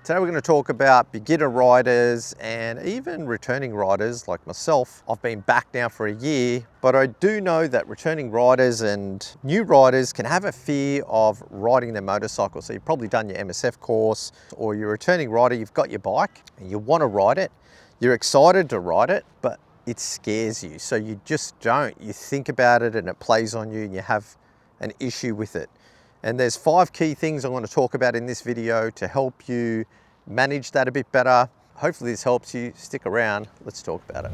Today we're going to talk about beginner riders and even returning riders like myself. I've been back now for a year, but I do know that returning riders and new riders can have a fear of riding their motorcycle. So you've probably done your MSF course, or you're a returning rider, you've got your bike and you want to ride it. You're excited to ride it, but it scares you. So you just don't. You think about it and it plays on you and you have an issue with it. And there's 5 key things I want to talk about in this video to help you manage that a bit better. Hopefully this helps you. Stick around, let's talk about it.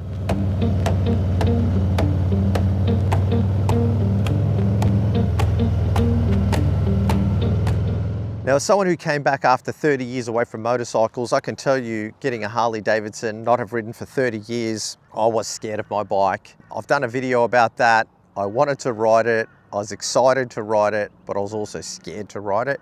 Now, as someone who came back after 30 years away from motorcycles, I can tell you, getting a Harley-Davidson, not have ridden for 30 years, I was scared of my bike. I've done a video about that. I wanted to ride it. I was excited to ride it, but I was also scared to ride it.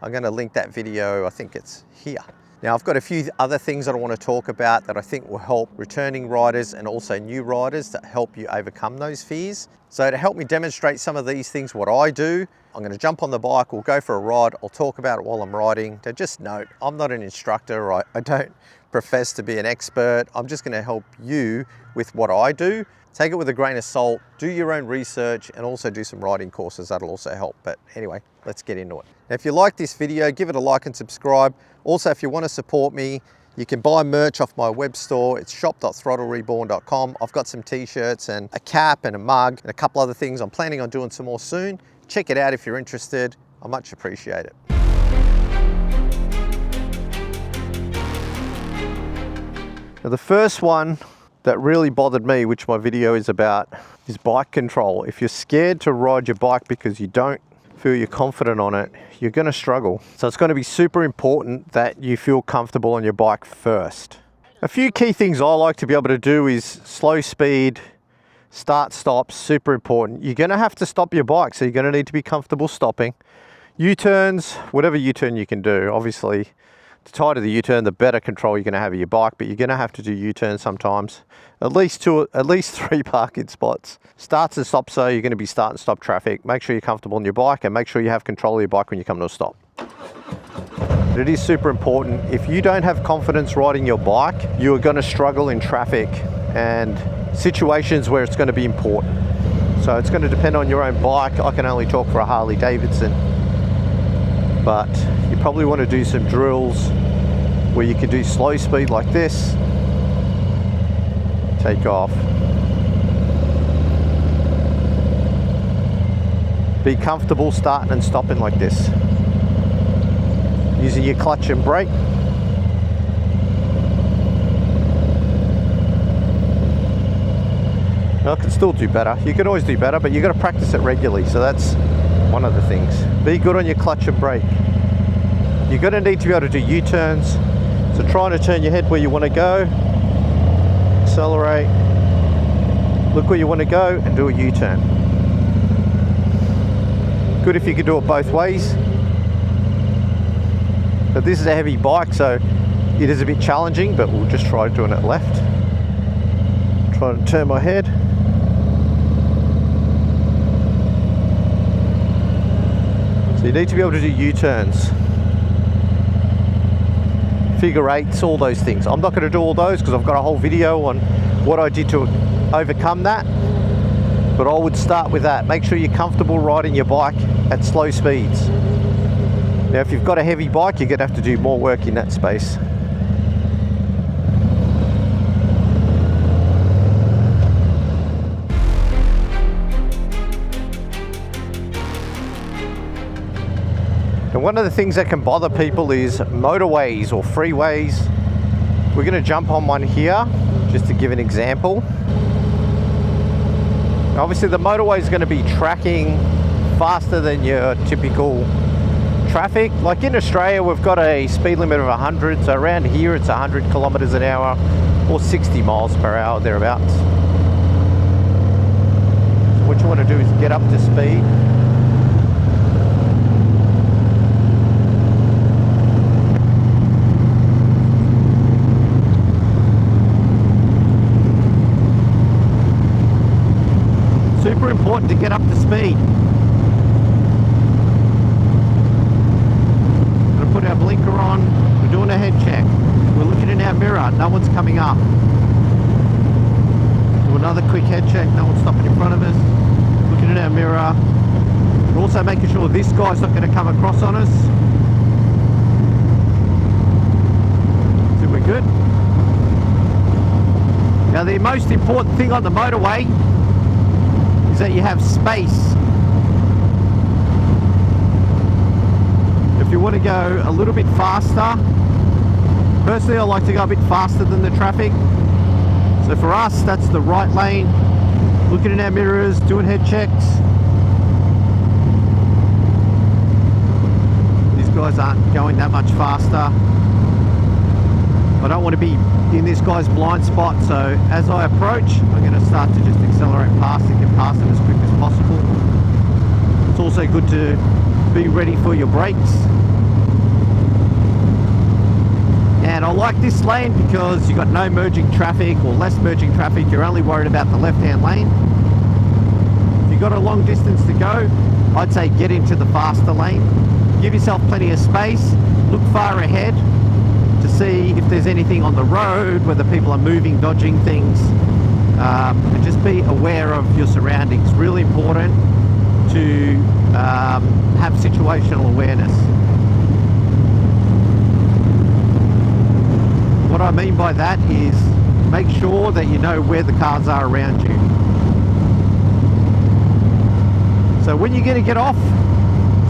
I'm going to link that video, I think it's here. Now, I've got a few other things that I want to talk about that I think will help returning riders and also new riders to help you overcome those fears. So to help me demonstrate some of these things, what I do, I'm going to jump on the bike, we'll go for a ride, I'll talk about it while I'm riding. Now just note, I'm not an instructor, I don't profess to be an expert. I'm just going to help you with what I do. Take it with a grain of salt, do your own research, and also do some riding courses, that'll also help. But anyway, let's get into it. Now, if you like this video, give it a like and subscribe. Also, if you want to support me, you can buy merch off my web store. It's shop.throttlereborn.com. I've got some t-shirts and a cap and a mug and a couple other things. I'm planning on doing some more soon. Check it out if you're interested. I much appreciate it. Now, the first one that really bothered me, which my video is about, is bike control. If you're scared to ride your bike because you don't feel you're confident on it, you're going to struggle. So it's going to be super important that you feel comfortable on your bike first. A few key things I like to be able to do is slow speed, start, stop, super important. You're going to have to stop your bike, so you're going to need to be comfortable stopping. U-turns, whatever U-turn you can do, obviously. The tighter the U-turn, the better control you're going to have of your bike, but you're going to have to do U-turns sometimes. At least 3 parking spots. Starts and stops, so you're going to be start and stop traffic. Make sure you're comfortable on your bike and make sure you have control of your bike when you come to a stop. But it is super important. If you don't have confidence riding your bike, you are going to struggle in traffic and situations where it's going to be important. So it's going to depend on your own bike. I can only talk for a Harley-Davidson, but you probably want to do some drills where you can do slow speed like this, take off, be comfortable starting and stopping like this, using your clutch and brake. Now, I can still do better. You can always do better, but you've got to practice it regularly. So that's one of the things. Be good on your clutch and brake. You're going to need to be able to do U-turns. So trying to turn your head where you want to go, accelerate, look where you want to go and do a U-turn. Good if you can do it both ways. But this is a heavy bike, so it is a bit challenging, but we'll just try doing it left. Try to turn my head. So you need to be able to do U-turns, figure eights, all those things. I'm not going to do all those because I've got a whole video on what I did to overcome that, but I would start with that. Make sure you're comfortable riding your bike at slow speeds. Now, if you've got a heavy bike, you're going to have to do more work in that space. And one of the things that can bother people is motorways or freeways. We're going to jump on one here just to give an example. Obviously the motorway is going to be tracking faster than your typical traffic. Like in Australia, we've got a speed limit of 100, so around here it's 100 kilometers an hour or 60 miles per hour, thereabouts. So what you want to do is get up to speed. Super important to get up to speed. Gonna put our blinker on. We're doing a head mirror, no one's coming up. Do another quick head check, no one's stopping in front of us. Looking in our mirror. We're also making sure this guy's not going to come across on us. So we're good. Now the most important thing on the motorway is that you have space. If you want to go a little bit faster, personally I like to go a bit faster than the traffic. So for us, that's the right lane. Looking in our mirrors, doing head checks. These guys aren't going that much faster. I don't want to be in this guy's blind spot, so as I approach, I'm going to start to just accelerate past and get past him as quick as possible. It's also good to be ready for your brakes. And I like this lane because you've got no merging traffic or less merging traffic. You're only worried about the left-hand lane. If you've got a long distance to go, I'd say get into the faster lane. Give yourself plenty of space. Look far ahead to see if there's anything on the road, whether people are moving, dodging things. And just be aware of your surroundings. Really important to have situational awareness. What I mean by that is make sure that you know where the cars are around you. So when you're going to get off,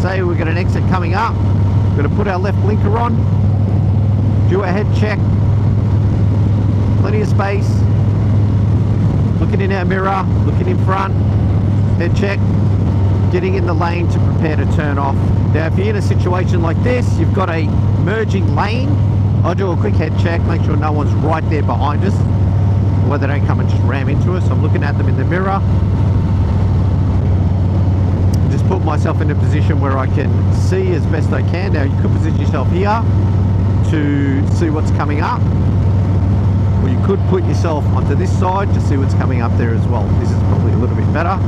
say we've got an exit coming up, we're going to put our left blinker on, do a head check, plenty of space, looking in our mirror, looking in front, head check, getting in the lane to prepare to turn off. Now if you're in a situation like this, you've got a merging lane, I'll do a quick head check, make sure no one's right there behind us, or they don't come and just ram into us. I'm looking at them in the mirror. Just put myself in a position where I can see as best I can. Now you could position yourself here to see what's coming up, or you could put yourself onto this side to see what's coming up there as well. This is probably a little bit better.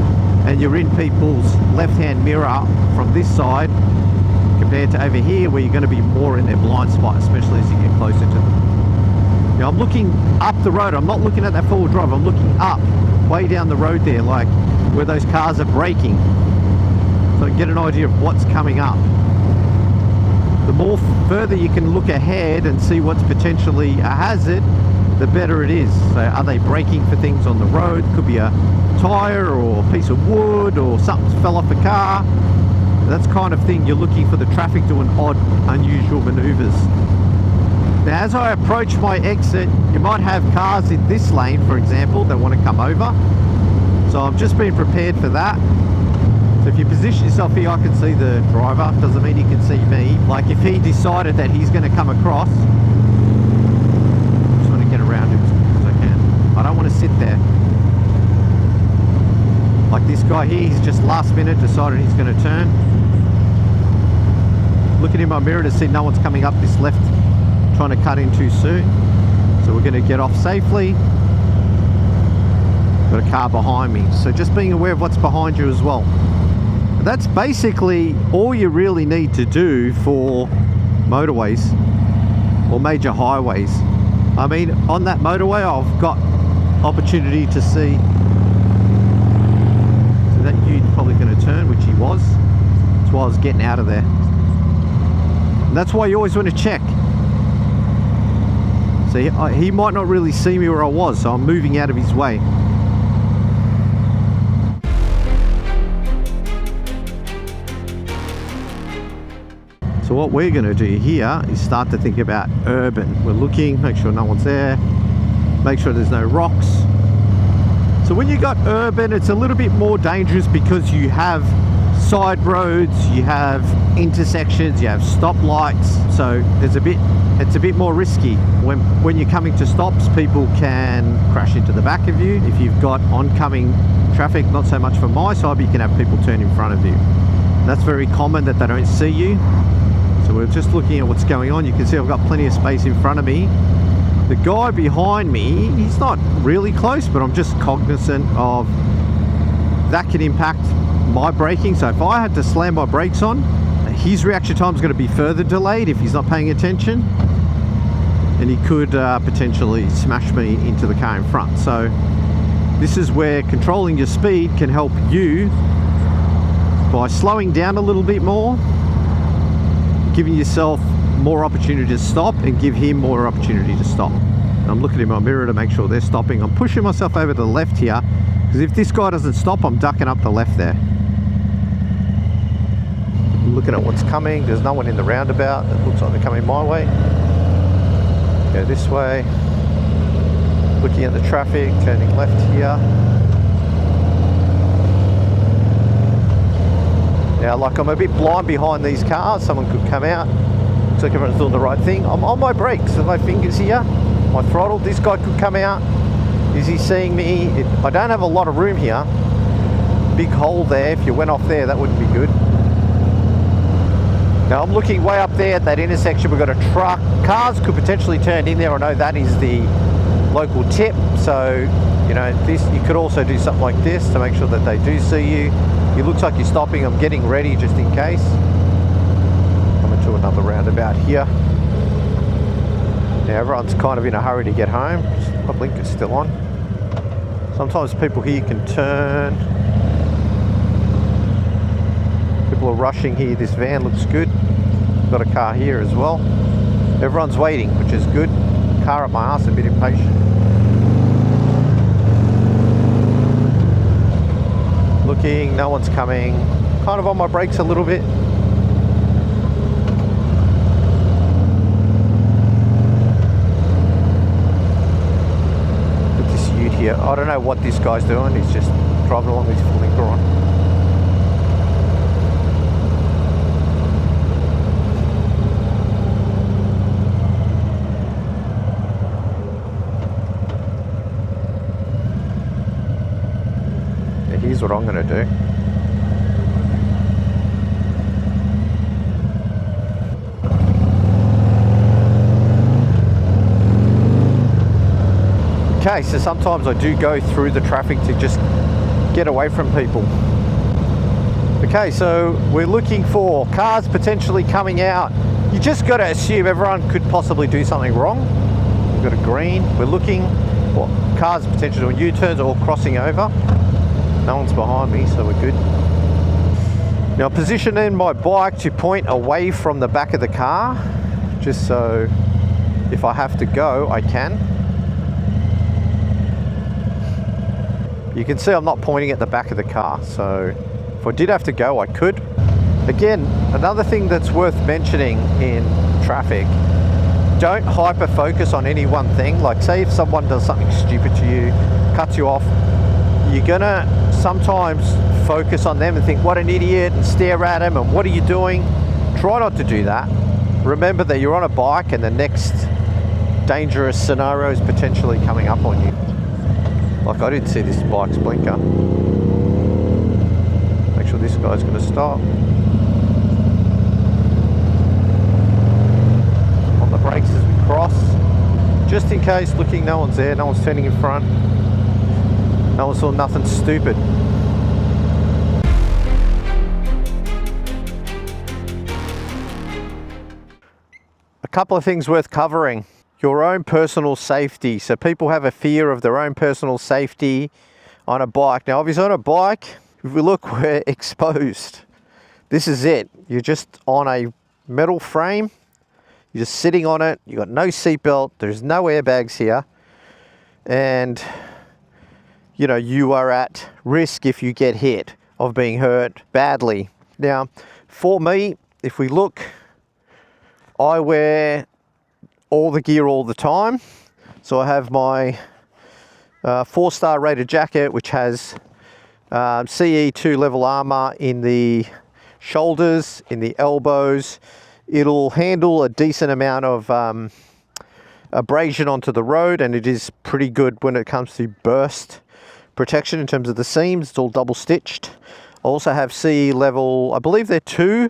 And you're in people's left-hand mirror from this side compared to over here where you're going to be more in their blind spot, especially as you get closer to them. Now I'm looking up the road, I'm not looking at that forward drive, I'm looking up, way down the road there, like where those cars are braking, so I can get an idea of what's coming up. The more further you can look ahead and see what's potentially a hazard, the better it is. So are they braking for things on the road? Could be a tyre or a piece of wood or something fell off a car. That's kind of thing you're looking for the traffic doing odd, unusual maneuvers. Now as I approach my exit, you might have cars in this lane, for example, that want to come over. So I'm just being prepared for that. So if you position yourself here, I can see the driver. Doesn't mean he can see me. Like if he decided that he's going to come across, I just want to get around him as quick as I can. I don't want to sit there. Like this guy here, he's just last minute decided he's going to turn. Looking in my mirror to see no one's coming up this left, trying to cut in too soon. So we're going to get off safely. Got a car behind me. So just being aware of what's behind you as well. That's basically all you really need to do for motorways or major highways. I mean, on that motorway, I've got opportunity to see. So that dude's probably going to turn, which he was. That's why I was getting out of there. And that's why you always want to check. See, he might not really see me where I was, so I'm moving out of his way. So what we're going to do here is start to think about urban. We're looking, make sure no one's there, make sure there's no rocks. So when you got urban, it's a little bit more dangerous because you have side roads, you have intersections, you have stoplights. So it's a bit more risky. When you're coming to stops, people can crash into the back of you. If you've got oncoming traffic, not so much from my side, but you can have people turn in front of you. That's very common that they don't see you. So we're just looking at what's going on. You can see I've got plenty of space in front of me. The guy behind me, he's not really close, but I'm just cognizant of that can impact my braking. So if I had to slam my brakes on, his reaction time is going to be further delayed if he's not paying attention. and he could potentially smash me into the car in front. So this is where controlling your speed can help you by slowing down a little bit more, giving yourself more opportunity to stop and give him more opportunity to stop. I'm looking in my mirror to make sure they're stopping. I'm pushing myself over to the left here, because if this guy doesn't stop, I'm ducking up the left there. I'm looking at what's coming. There's no one in the roundabout. It looks like they're coming my way. Go this way. Looking at the traffic, turning left here. Now, like, I'm a bit blind behind these cars. Someone could come out. Looks like everyone's doing the right thing. I'm on my brakes with my fingers here. My throttle. This guy could come out. Is he seeing me? I don't have a lot of room here. Big hole there. If you went off there, that wouldn't be good. Now, I'm looking way up there at that intersection. We've got a truck. Cars could potentially turn in there. I know that is the local tip. So, you know, this, you could also do something like this to make sure that they do see you. It looks like you're stopping. I'm getting ready just in case. Coming to another roundabout here. Now, everyone's kind of in a hurry to get home. My blinker's still on. Sometimes people here can turn. People are rushing here. This van looks good. Got a car here as well. Everyone's waiting, which is good. Car up my ass, a bit impatient. Looking, no one's coming. Kind of on my brakes a little bit. Look at this ute here. I don't know what this guy's doing. He's just driving along with his blinker on. Here's what I'm going to do. Okay, so sometimes I do go through the traffic to just get away from people. Okay, so we're looking for cars potentially coming out. You just got to assume everyone could possibly do something wrong. We've got a green. We're looking for cars potentially doing U-turns or crossing over. No one's behind me, so we're good. Now, positioning my bike to point away from the back of the car, just so if I have to go, I can. You can see I'm not pointing at the back of the car, so if I did have to go, I could. Again, another thing that's worth mentioning in traffic, don't hyper focus on any one thing. Like, say if someone does something stupid to you, cuts you off, you're gonna sometimes focus on them and think, what an idiot, and stare at them and what are you doing? Try not to do that. Remember that you're on a bike and the next dangerous scenario is potentially coming up on you. Like, I didn't see this bike's blinker. Make sure this guy's gonna stop. On the brakes as we cross. Just in case, looking, no one's there, no one's turning in front. No one saw nothing stupid. A couple of things worth covering. Your own personal safety. So people have a fear of their own personal safety on a bike. Now, obviously on a bike, if we look, we're exposed. This is it. You're just on a metal frame. You're just sitting on it. You've got no seatbelt. There's no airbags here. And you know, you are at risk if you get hit of being hurt badly. Now, for me, if we look, I wear all the gear all the time. So I have my 4-star rated jacket, which has CE2 level armor in the shoulders, in the elbows. It'll handle a decent amount of abrasion onto the road, and it is pretty good when it comes to burst protection in terms of the seams. It's all double stitched. I also have CE level, I believe they're 2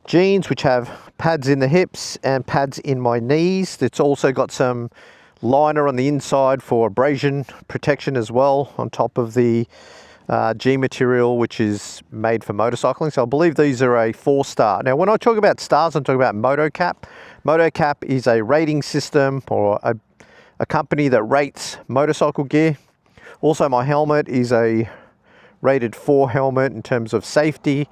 jeans, which have pads in the hips and pads in my knees. It's also got some liner on the inside for abrasion protection as well, on top of the G material, which is made for motorcycling. So I believe these are a 4-star. Now, when I talk about stars, I'm talking about MotoCap. MotoCap is a rating system, or a company that rates motorcycle gear. Also, my helmet is a rated 4 helmet in terms of safety,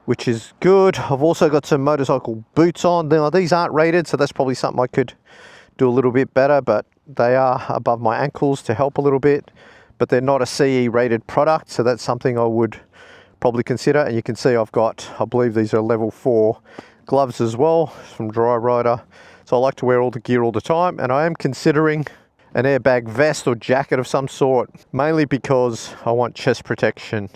which is good. I've also got some motorcycle boots on. Now, these aren't rated, so that's probably something I could do a little bit better, but they are above my ankles to help a little bit. But they're not a CE rated product, so that's something I would probably consider. And you can see I've got, I believe these are level 4 gloves as well from Dry Rider. So I like to wear all the gear all the time, and I am considering an airbag vest or jacket of some sort, mainly because I want chest protection.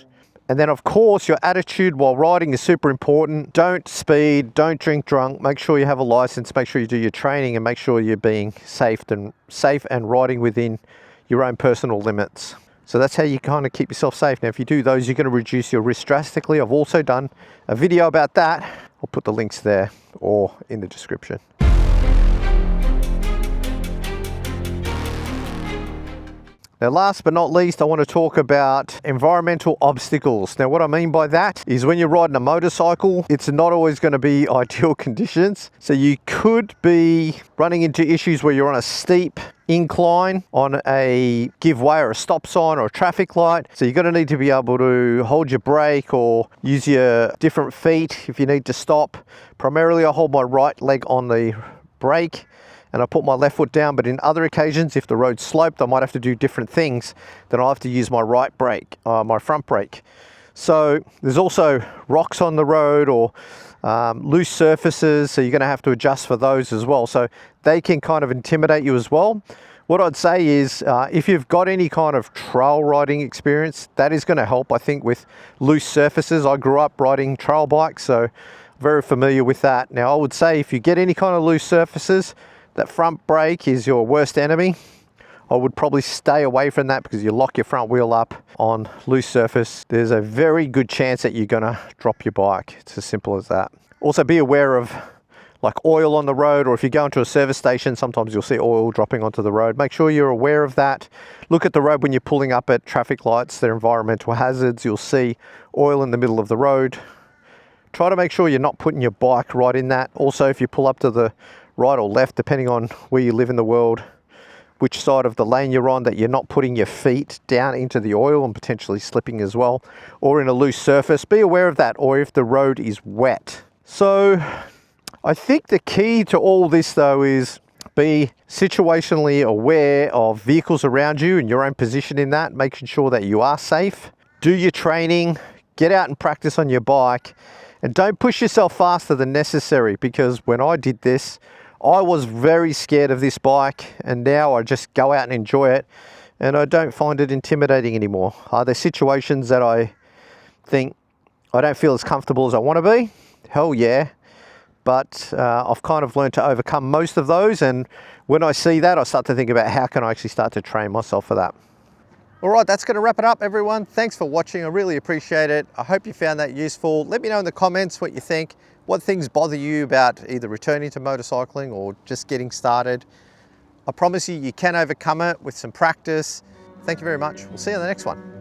And then of course, your attitude while riding is super important. Don't speed, don't drink drunk, make sure you have a license, make sure you do your training, and make sure you're being safe and riding within your own personal limits. So that's how you kind of keep yourself safe. Now, if you do those, you're going to reduce your risk drastically. I've also done a video about that. I'll put the links there or in the description. Now, last but not least, I want to talk about environmental obstacles. Now, what I mean by that is when you're riding a motorcycle, it's not always going to be ideal conditions. So you could be running into issues where you're on a steep incline on a give way or a stop sign or a traffic light. So you're going to need to be able to hold your brake or use your different feet if you need to stop. Primarily, I hold my right leg on the brake and I put my left foot down, but in other occasions, if the road's sloped, I might have to do different things. Then I'll have to use my right brake, my front brake. So there's also rocks on the road or loose surfaces, so you're going to have to adjust for those as well. So they can kind of intimidate you as well. What I'd say is if you've got any kind of trail riding experience, that is going to help, I think, with loose surfaces. I grew up riding trail bikes, so very familiar with that. Now, I would say if you get any kind of loose surfaces, that front brake is your worst enemy. I would probably stay away from that because you lock your front wheel up on loose surface. There's a very good chance that you're gonna drop your bike. It's as simple as that. Also be aware of like oil on the road, or if you go into a service station, sometimes you'll see oil dropping onto the road. Make sure you're aware of that. Look at the road when you're pulling up at traffic lights. They're environmental hazards. You'll see oil in the middle of the road. Try to make sure you're not putting your bike right in that. Also, if you pull up to the right or left, depending on where you live in the world, which side of the lane you're on, that you're not putting your feet down into the oil and potentially slipping as well, or in a loose surface. Be aware of that, or if the road is wet. So I think the key to all this though is be situationally aware of vehicles around you and your own position in that, making sure that you are safe. Do your training, get out and practice on your bike, and don't push yourself faster than necessary, because when I did this, I was very scared of this bike, and now I just go out and enjoy it, and I don't find it intimidating anymore. Are there situations that I think I don't feel as comfortable as I want to be? Hell yeah. But I've kind of learned to overcome most of those, and when I see that, I start to think about how can I actually start to train myself for that. All right, that's going to wrap it up, everyone. Thanks for watching. I really appreciate it. I hope you found that useful. Let me know in the comments what you think, what things bother you about either returning to motorcycling or just getting started. I promise you, you can overcome it with some practice. Thank you very much. We'll see you on the next one.